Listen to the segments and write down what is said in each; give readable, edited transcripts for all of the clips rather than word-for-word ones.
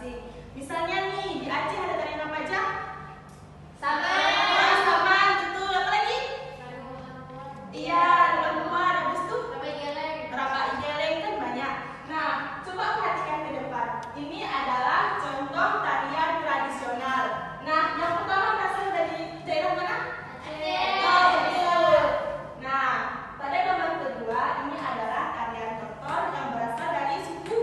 masing-masing. Misalnya nih di Aceh ada tarian apa aja? Saman. Oh, saman, betul. Apa lagi? Iya, luar. Habis itu rapak geleng kan banyak. Nah, coba perhatikan ke depan. Ini adalah contoh tarian tradisional. Nah, yang pertama berasal dari daerah mana? Oh, betul. Nah, pada gambar kedua ini adalah tarian tortor yang berasal dari suku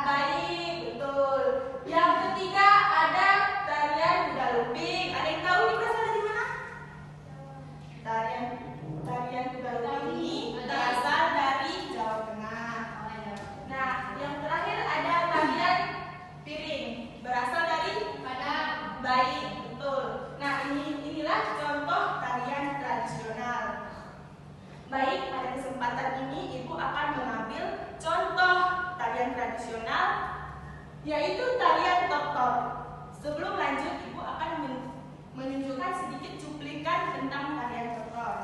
Baik, betul. Yang ketiga ada tarian kuda lumping. Ada yang tahu ini berasal dari mana? Tarian kuda lumping ini berasal dari Jawa Tengah. Nah, yang terakhir ada tarian piring berasal dari Baik, betul. Nah, inilah contoh tarian tradisional. Baik, pada kesempatan ini Ibu akan mengambil contoh tarian tradisional yaitu tarian tortor. Sebelum lanjut, Ibu akan menunjukkan sedikit cuplikan tentang tarian tortor.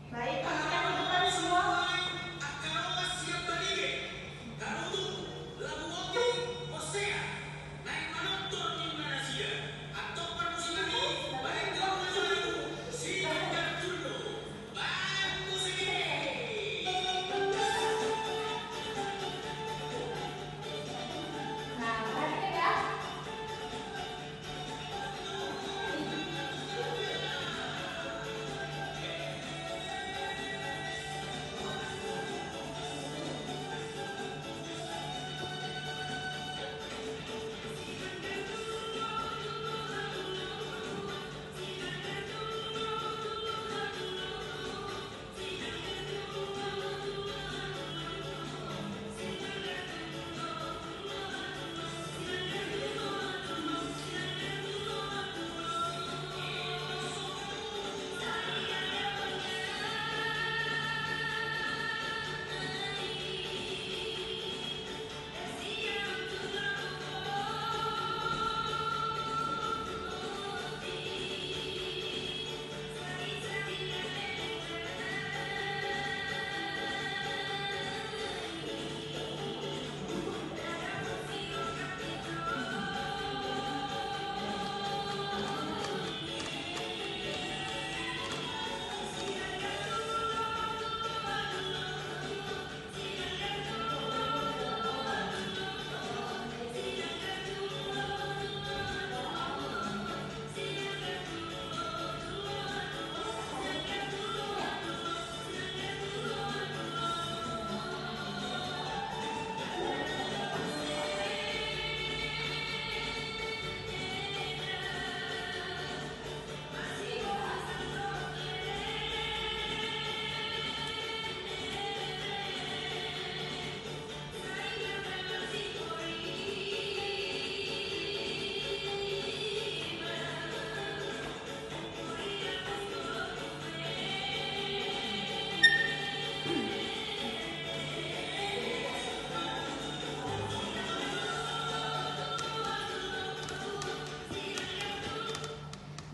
Baik, perhatikan di depan semua. Nah, perhatikan ya.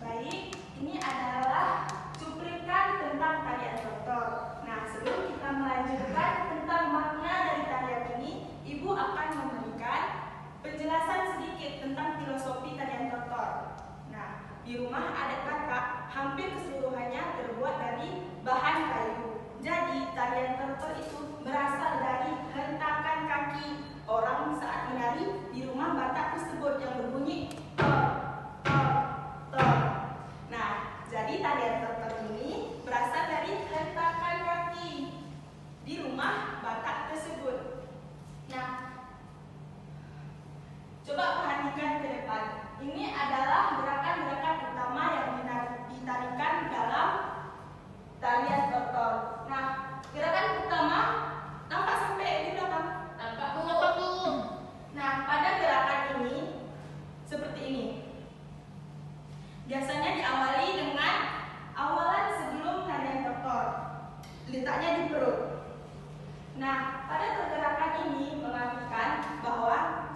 Baik, ini adalah cuplikan tentang tarian tortor. Nah, sebelum kita melanjutkan tentang makna dari tarian ini, Ibu akan memberikan penjelasan sedikit tentang filosofi tarian tortor. Nah, di rumah adat kakak hampir keseluruhannya terbuat dari bahan kayu. Jadi, tarian tortor itu berasal dari hentakan kaki orang saat menari di rumah Batak tersebut yang berbunyi tor, tor, tor. Nah, jadi tarian tortor ini berasal dari hentakan kaki di rumah Batak tersebut. Nah, coba perhatikan ke depan. Ini adalah gerakan-gerakan utama yang ditarikan dalam tarian tortor. Nah, gerakan pertama nampak sampai di belakang. Nampak Bu. Nah, pada gerakan ini seperti ini. Biasanya diawali dengan awalan sebelum tarian tortor. Letaknya di perut. Nah, pada pergerakan ini mengartikan bahwa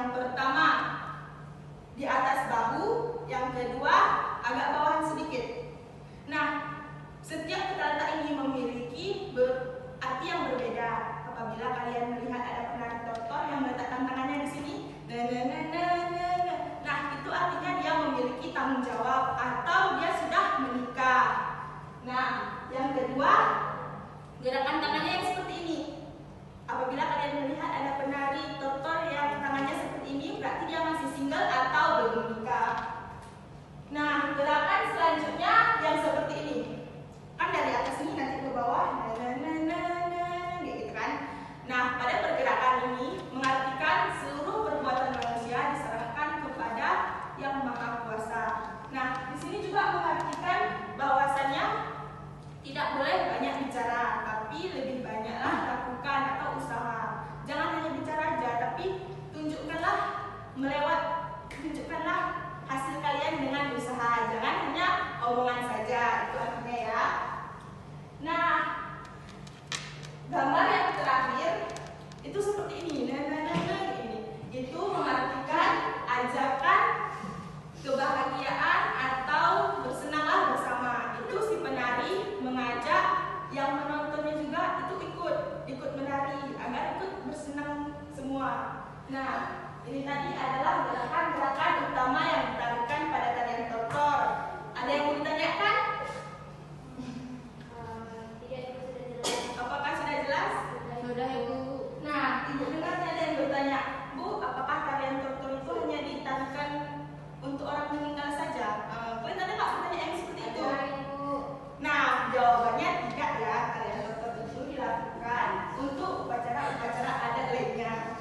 Yang pertama di atas bahu, yang kedua agak bawahan sedikit. Nah, setiap letak ini memiliki arti yang berbeda. Apabila kalian melihat ada penari tortor yang meletakkan tangannya di sini, nah itu artinya dia memiliki tanggung jawab atau dia sudah menikah. Nah, yang kedua, gerakan tangannya yang seperti ini. Apabila kalian melihat ada penari tortor yang tangannya seperti ini, berarti dia masih single atau belum menikah. Nah, gerakan selanjutnya yang seperti ini. Kan dari atas ini nanti ke bawah, gitu kan. Nah, pada pergerakan ini mengartikan seluruh perbuatan manusia diserahkan kepada Yang Maha Kuasa. Nah, di sini juga mengartikan bahwasannya tidak boleh banyak bicara, tapi lebih banyaklah lakukan atau usaha. Jangan hanya bicara aja, tapi tunjukkanlah hasil kalian dengan usaha. Jangan hanya omongan saja, itu artinya ya. Nah, gambar yang terakhir itu seperti ini. Itu mengartikan ajakan kebahagiaan atau bersenanglah bersama. Itu si penari mengajak yang menontonnya juga itu ikut menari agar ikut bersenang semua. Nah, ini tadi adalah gerakan-gerakan utama yang ditarikan pada tarian tortor. Ada yang mau ditanyakan? Tidak, itu sudah jelas. Apakah sudah jelas? Sudah, Ibu. Nah, Ibu dengar ada yang bertanya, Bu, apakah tarian tortor itu hanya ditarikan untuk orang meninggal saja? Kalian ada nggak pertanyaan yang seperti itu? Ada, Ibu. Nah, jawabannya tidak ya. Tarian tortor itu dilakukan untuk upacara-upacara adat lainnya.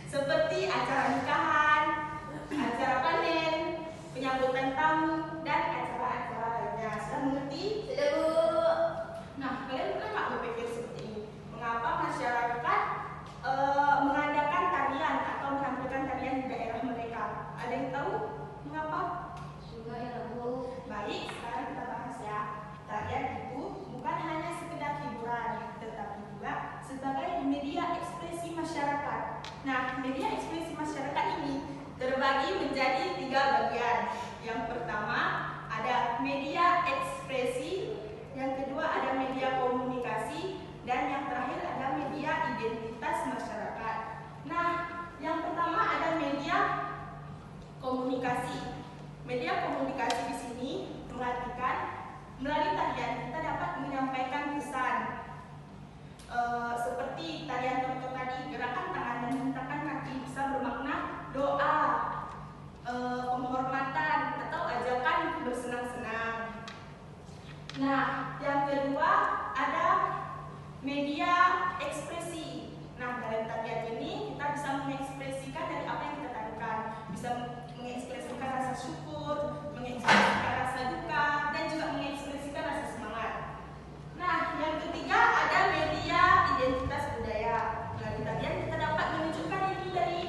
Seperti acara nikahan, acara panen, penyambutan tamu, dan acara-acara lainnya. Sudah mengerti? Sudah, Bu. Nah, kalian pernah nggak berpikir seperti ini? Mengapa masyarakat mengadakan tarian atau menampilkan tarian di daerah mereka? Ada yang tahu mengapa? Sudah ya, Bu. Baik, sekarang kita bahas ya. Tarian itu bukan hanya sekedar hiburan, tetapi juga sebagai media ekspresi masyarakat. Nah, media ekspresi masyarakat ini terbagi menjadi 3 bagian. Yang pertama ada media ekspresi, yang kedua ada media komunikasi, dan yang terakhir ada media identitas masyarakat. Nah, yang pertama ada media komunikasi. Media komunikasi di sini mengartikan melalui tarian kita dapat menyampaikan pesan. Seperti tarian tortor tadi, gerakan tangan dan hentakan kaki bisa bermakna doa, penghormatan, atau ajakan bersenang-senang. Nah, yang kedua ada media ekspresi. Nah, dalam tarian ini kita bisa mengekspresikan dari apa yang kita tarikan. Bisa mengekspresikan rasa syukur, mengekspresikan rasa duka, dan juga mengekspresikan rasa semangat. Nah, yang ketiga ada media identitas budaya. Melalui tarian kita dapat menunjukkan diri dari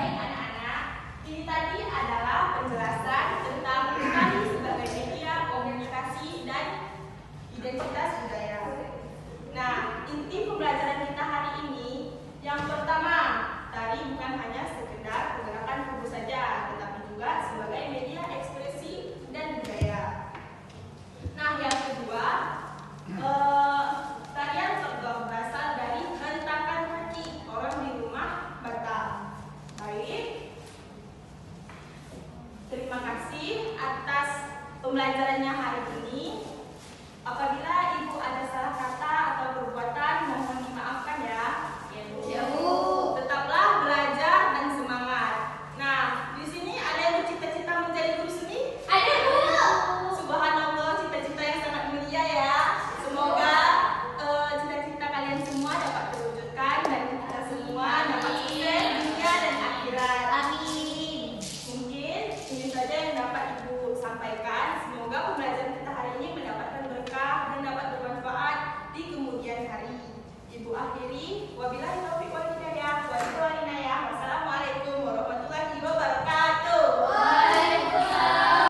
Baik anak-anak, ini tadi adalah penjelasan tentang tari sebagai media komunikasi dan identitas budaya. Nah, inti pembelajaran kita hari ini yang pertama, tari bukan hanya sekedar pergerakan tubuh saja, tetapi juga sebagai media ekspresi dan budaya. Nah, yang kedua, tarian sorghum berasal dari hentakan kaki orang di rumah Batak. Baik, terima kasih atas pembelajarannya hari ini.